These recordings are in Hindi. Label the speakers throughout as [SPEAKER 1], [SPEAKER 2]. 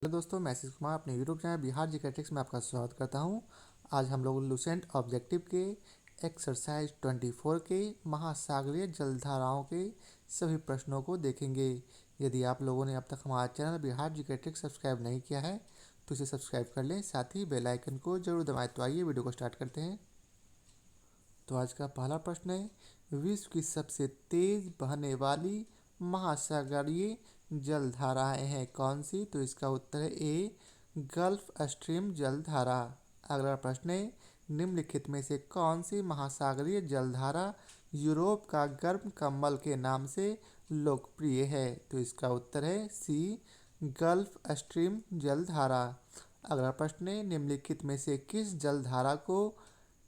[SPEAKER 1] हेलो दोस्तों, मैं आशीष कुमार अपने यूट्यूब चैनल बिहार जीकेट्रिक्स में आपका स्वागत करता हूं। आज हम लोग लुसेंट ऑब्जेक्टिव के एक्सरसाइज 24 के महासागरीय जलधाराओं के सभी प्रश्नों को देखेंगे। यदि आप लोगों ने अब तक हमारा चैनल बिहार जीकेट्रिक्स सब्सक्राइब नहीं किया है तो इसे सब्सक्राइब कर लें, साथ ही बेल आइकन को जरूर दबाएं। तो आइए वीडियो को स्टार्ट करते हैं। तो आज का पहला प्रश्न है, विश्व की सबसे तेज बहने वाली महासागरीय जलधाराएं हैं कौन सी? तो इसका उत्तर है ए, गल्फ स्ट्रीम जलधारा। अगला प्रश्न है, निम्नलिखित में से कौन सी महासागरीय जलधारा यूरोप का गर्म कंबल के नाम से लोकप्रिय है? तो इसका उत्तर है सी, गल्फ स्ट्रीम जलधारा। अगला प्रश्न है, निम्नलिखित में से किस जलधारा को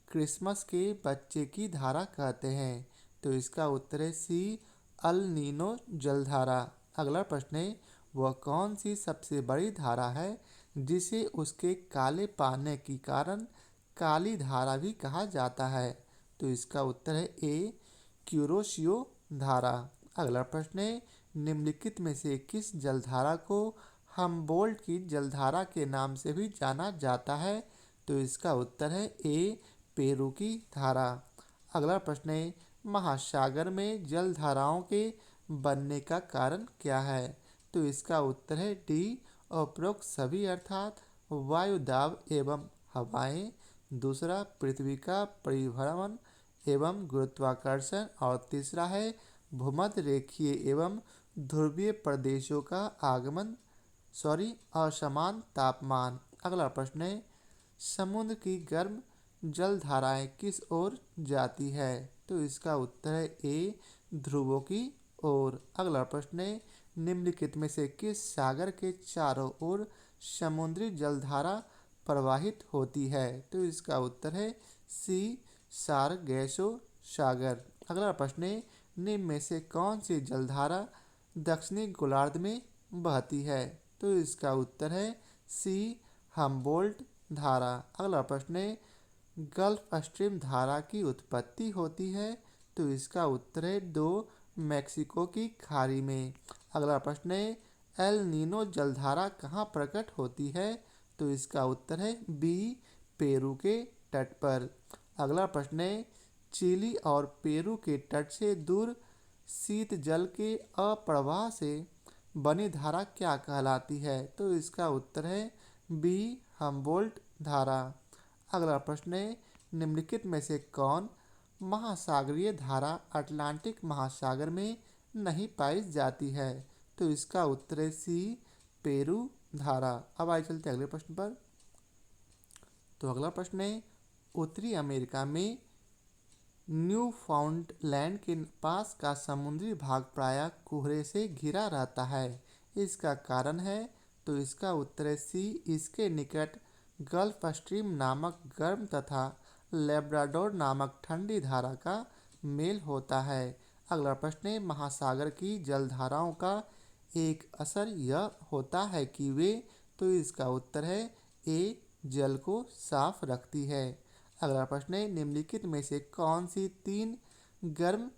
[SPEAKER 1] क्रिसमस के बच्चे की धारा कहते हैं? तो इसका उत्तर है सी, अल नीनो जलधारा। अगला प्रश्न है, वह कौन सी सबसे बड़ी धारा है जिसे उसके काले पानी के कारण काली धारा भी कहा जाता है? तो इसका उत्तर है ए, क्यूरोशियो धारा। अगला प्रश्न है, निम्नलिखित में से किस जलधारा को हमबोल्ट की जलधारा के नाम से भी जाना जाता है? तो इसका उत्तर है ए, पेरू की धारा। अगला प्रश्न है, महासागर में जलधाराओं के बनने का कारण क्या है? तो इसका उत्तर है डी, उपरोक्त सभी अर्थात वायु दाब एवं हवाएं, दूसरा पृथ्वी का परिभ्रमण एवं गुरुत्वाकर्षण, और तीसरा है भूमध्य रेखीय एवं ध्रुवीय प्रदेशों का असमान तापमान। अगला प्रश्न है, समुद्र की गर्म जलधाराएं किस ओर जाती है? तो इसका उत्तर है ए, ध्रुवों की ओर। अगला प्रश्न है, निम्नलिखित में से किस सागर के चारों ओर समुद्री जलधारा प्रवाहित होती है? तो इसका उत्तर है सी, सारगैसो सागर। अगला प्रश्न है, निम्न में से कौन सी जलधारा दक्षिणी गोलार्ध में बहती है? तो इसका उत्तर है सी, हमबोल्ट धारा। अगला प्रश्न है, गल्फ स्ट्रीम धारा की उत्पत्ति होती है? तो इसका उत्तर है दो, मैक्सिको की खाड़ी में। अगला प्रश्न है, एल नीनो जलधारा कहाँ प्रकट होती है? तो इसका उत्तर है बी, पेरू के तट पर। अगला प्रश्न है, चिली और पेरू के तट से दूर शीत जल के अप्रवाह से बनी धारा क्या कहलाती है? तो इसका उत्तर है बी, हमबोल्ट धारा। अगला प्रश्न है, निम्नलिखित में से कौन महासागरीय धारा अटलांटिक महासागर में नहीं पाई जाती है? तो इसका उत्तर है सी, पेरू धारा। अब आइए चलते अगले प्रश्न पर। तो अगला प्रश्न है, उत्तरी अमेरिका में न्यू फाउंडलैंड के पास का समुद्री भाग प्रायः कोहरे से घिरा रहता है, इसका कारण है? तो इसका उत्तर है सी, इसके निकट गल्फ स्ट्रीम नामक गर्म तथा लेब्राडोर नामक ठंडी धारा का मेल होता है। अगला प्रश्न है, महासागर की जलधाराओं का एक असर यह होता है कि वे, तो इसका उत्तर है ए, जल को साफ रखती है। अगला प्रश्न है, निम्नलिखित में से कौन सी तीन गर्म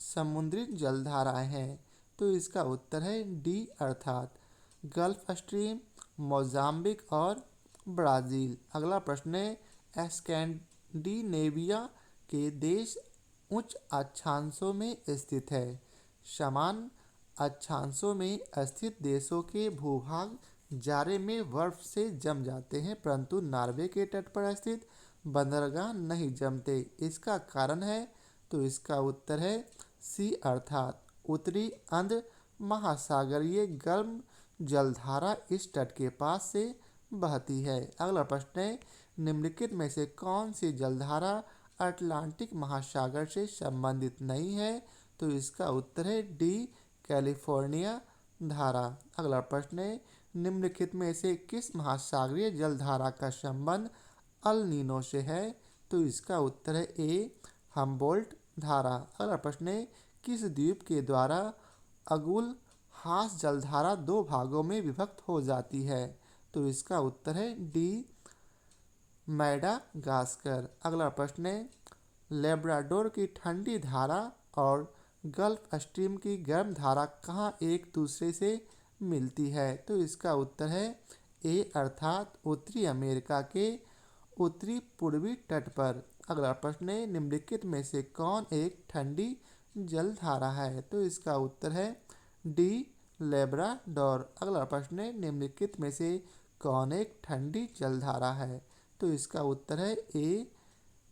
[SPEAKER 1] समुद्री जलधाराएं हैं? तो इसका उत्तर है डी, अर्थात गल्फ स्ट्रीम, मोजाम्बिक और ब्राज़ील। अगला प्रश्न है, स्कैंडिनेविया के देश उच्च अक्षांशों में स्थित है। समान अक्षांशों में स्थित देशों के भूभाग जाड़े में बर्फ से जम जाते हैं, परंतु नॉर्वे के तट पर स्थित बंदरगाह नहीं जमते, इसका कारण है? तो इसका उत्तर है सी, अर्थात उत्तरी अंध महासागरीय गर्म जलधारा इस तट के पास से बहती है। अगला प्रश्न है, निम्नलिखित में से कौन सी जलधारा अटलांटिक महासागर से संबंधित नहीं है? तो इसका उत्तर है डी, कैलिफोर्निया धारा। अगला प्रश्न है, निम्नलिखित में से किस महासागरीय जलधारा का संबंध अल नीनो से है? तो इसका उत्तर है ए, हमबोल्ट धारा। अगला प्रश्न है, किस द्वीप के द्वारा अगुल हास जलधारा दो भागों में विभक्त हो जाती है? तो इसका उत्तर है डी, मैडागास्कर। अगला प्रश्न है, लेब्राडोर की ठंडी धारा और गल्फ स्ट्रीम की गर्म धारा कहाँ एक दूसरे से मिलती है? तो इसका उत्तर है ए अर्थात उत्तरी अमेरिका के उत्तरी पूर्वी तट पर। अगला प्रश्न है, निम्नलिखित में से कौन एक ठंडी जलधारा है? तो इसका उत्तर है डी लेब्राडोर। अगला प्रश्न है, निम्नलिखित में से कौन एक ठंडी जलधारा है? तो इसका उत्तर है ए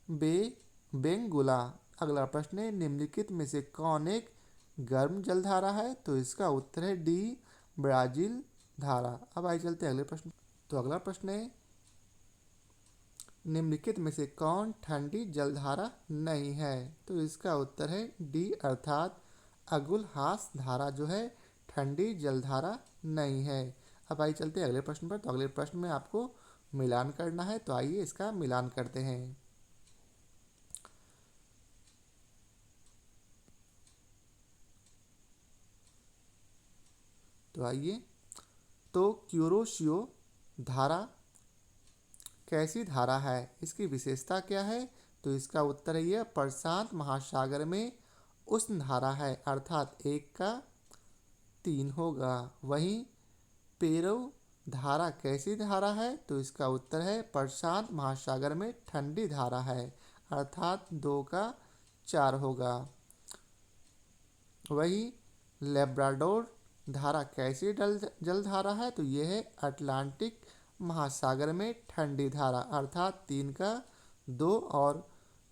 [SPEAKER 1] बे बेंगुला। अगला प्रश्न है, निम्नलिखित में से कौन एक गर्म जलधारा है? तो इसका उत्तर है डी ब्राजील धारा। अब आइए चलते हैं अगले प्रश्न। तो अगला प्रश्न है, निम्नलिखित में से कौन ठंडी जलधारा नहीं है? तो इसका उत्तर है डी अर्थात अगुलहास धारा जो है ठंडी जलधारा नहीं है। अब आइए चलते हैं अगले प्रश्न पर। तो अगले प्रश्न में आपको मिलान करना है, तो आइए इसका मिलान करते हैं। तो आइए, तो क्यूरोशियो धारा कैसी धारा है? इसकी विशेषता क्या है? तो इसका उत्तर है यह प्रशांत महासागर में उष्ण धारा है, अर्थात 1/3 होगा। वहीं पेरो धारा कैसी धारा है? तो इसका उत्तर है प्रशांत महासागर में ठंडी धारा है, अर्थात 2/4 होगा। वही लेब्राडोर धारा कैसी जलधारा है? तो यह है अटलांटिक महासागर में ठंडी धारा, अर्थात 3/2। और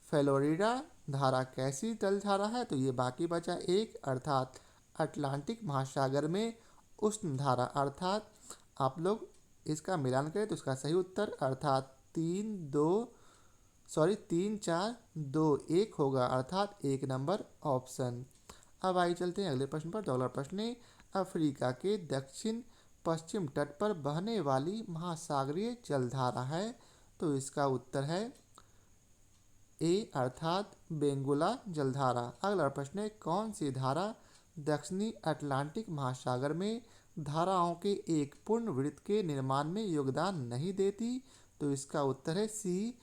[SPEAKER 1] फ्लोरिडा धारा कैसी जलधारा है? तो ये बाकी बचा 1, अर्थात अटलांटिक महासागर में उष्ण धारा, अर्थात आप लोग इसका मिलान करें तो इसका सही उत्तर अर्थात 3-4-2-1 होगा, अर्थात 1 नंबर ऑप्शन। अब आइए चलते हैं अगले प्रश्न पर। तो अगला प्रश्न है, अफ्रीका के दक्षिण पश्चिम तट पर बहने वाली महासागरीय जलधारा है? तो इसका उत्तर है ए अर्थात बेंगुला जलधारा। अगला प्रश्न है, कौन सी धारा दक्षिणी अटलांटिक महासागर में धाराओं के एक पूर्ण वृत्त के निर्माण में योगदान नहीं देती? तो इसका उत्तर है सी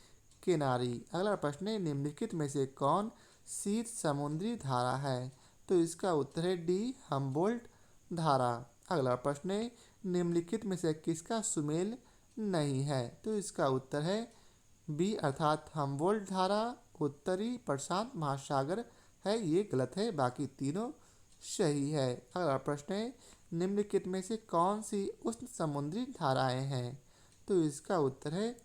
[SPEAKER 1] किनारी। अगला प्रश्न है, निम्नलिखित में से कौन शीत समुद्री धारा है? तो इसका उत्तर है डी हम्बोल्ट धारा। अगला प्रश्न है, निम्नलिखित में से किसका सुमेल नहीं है? तो इसका उत्तर है बी अर्थात हम्बोल्ट धारा उत्तरी प्रशांत महासागर है। ये गलत है, बाकी तीनों सही है। अगला प्रश्न है, निम्नलिखित में से कौन सी उष्ण समुद्री धाराएं हैं? तो इसका उत्तर है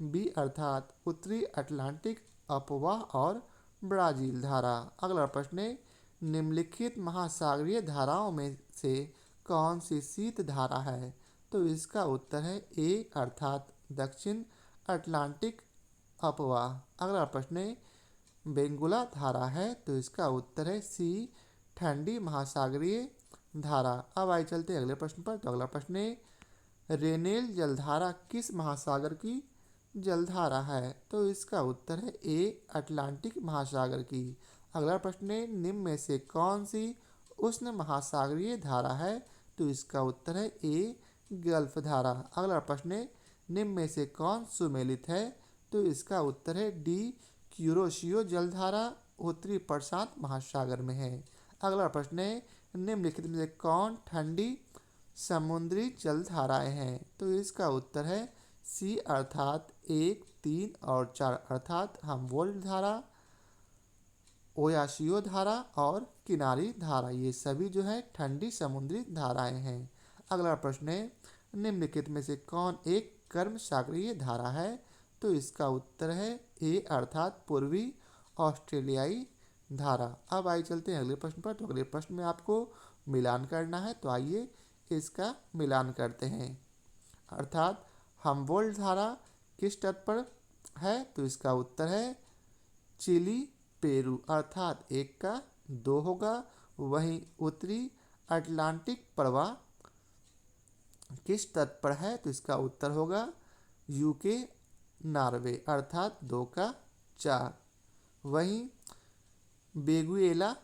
[SPEAKER 1] बी अर्थात उत्तरी अटलांटिक अपवाह और ब्राजील धारा। अगला प्रश्न है, निम्नलिखित महासागरीय धाराओं में से कौन सी शीत धारा है? तो इसका उत्तर है ए अर्थात दक्षिण अटलांटिक अपवाह। अगला प्रश्न है, बेंगुला धारा है? तो इसका उत्तर है सी ठंडी महासागरीय धारा। अब आइए चलते हैं अगले प्रश्न पर। तो अगला प्रश्न है, रेनेल जलधारा किस महासागर की जलधारा है? तो इसका उत्तर है ए अटलांटिक महासागर की। अगला प्रश्न है, निम्न में से कौन सी उष्ण महासागरीय धारा है? तो इसका उत्तर है ए गल्फ धारा। अगला प्रश्न है, निम्न में से कौन सुमेलित है? तो इसका उत्तर है डी क्यूरोशियो जलधारा उत्तरी प्रशांत महासागर में है। अगला प्रश्न है, निम्नलिखित में से कौन ठंडी समुद्री जलधाराएं हैं? तो इसका उत्तर है सी अर्थात 1, 3 और 4, अर्थात हम्बोल्ट धारा, ओयाशियो धारा और किनारी धारा। ये सभी जो है ठंडी समुद्री धाराएं हैं। अगला प्रश्न है, निम्नलिखित में से कौन एक गर्म सागरीय धारा है? तो इसका उत्तर है ए अर्थात पूर्वी ऑस्ट्रेलियाई धारा। अब आइए चलते हैं अगले प्रश्न पर। तो अगले प्रश्न में आपको मिलान करना है, तो आइए इसका मिलान करते हैं। अर्थात हम्बोल्ट धारा किस तट पर है? तो इसका उत्तर है चिली पेरू, अर्थात 1/2 होगा। वहीं उत्तरी अटलांटिक प्रवाह किस तट पर है? तो इसका उत्तर होगा यूके नॉर्वे, अर्थात 2/4। वहीं बेगुएला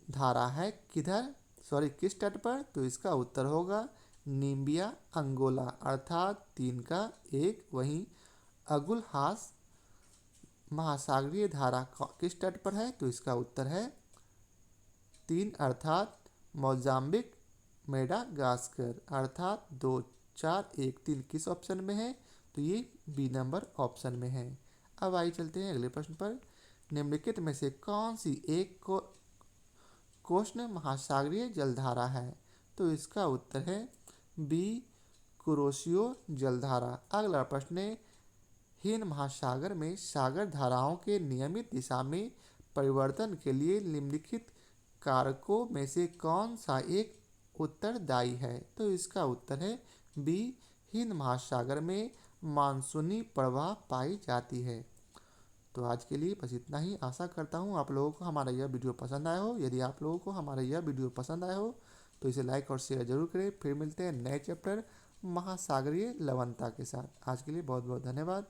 [SPEAKER 1] धारा है किस तट पर? तो इसका उत्तर होगा नीबिया अंगोला, अर्थात 3/1। वहीं अगुलहास महासागरीय धारा किस तट पर है? तो इसका उत्तर है 3, अर्थात मोजाम्बिक मेडागास्कर, अर्थात 2 4, 1, 3 किस ऑप्शन में है? तो ये बी नंबर ऑप्शन में है। अब आइए चलते हैं अगले प्रश्न पर। निम्नलिखित में से कौन सी एक कोष्ण महासागरीय जलधारा है? तो इसका उत्तर है बी कुरोशियो जलधारा। अगला प्रश्न है, हिंद महासागर में सागर धाराओं के नियमित दिशा में परिवर्तन के लिए निम्नलिखित कारकों में से कौन सा एक उत्तरदायी है? तो इसका उत्तर है बी हिंद महासागर में मानसूनी प्रवाह पाई जाती है। तो आज के लिए बस इतना ही। आशा करता हूँ आप लोगों को हमारा यह वीडियो पसंद आया हो। यदि आप लोगों को हमारा यह वीडियो पसंद आया हो तो इसे लाइक और शेयर जरूर करें। फिर मिलते हैं नए चैप्टर महासागरीय लवणता के साथ। आज के लिए बहुत बहुत धन्यवाद।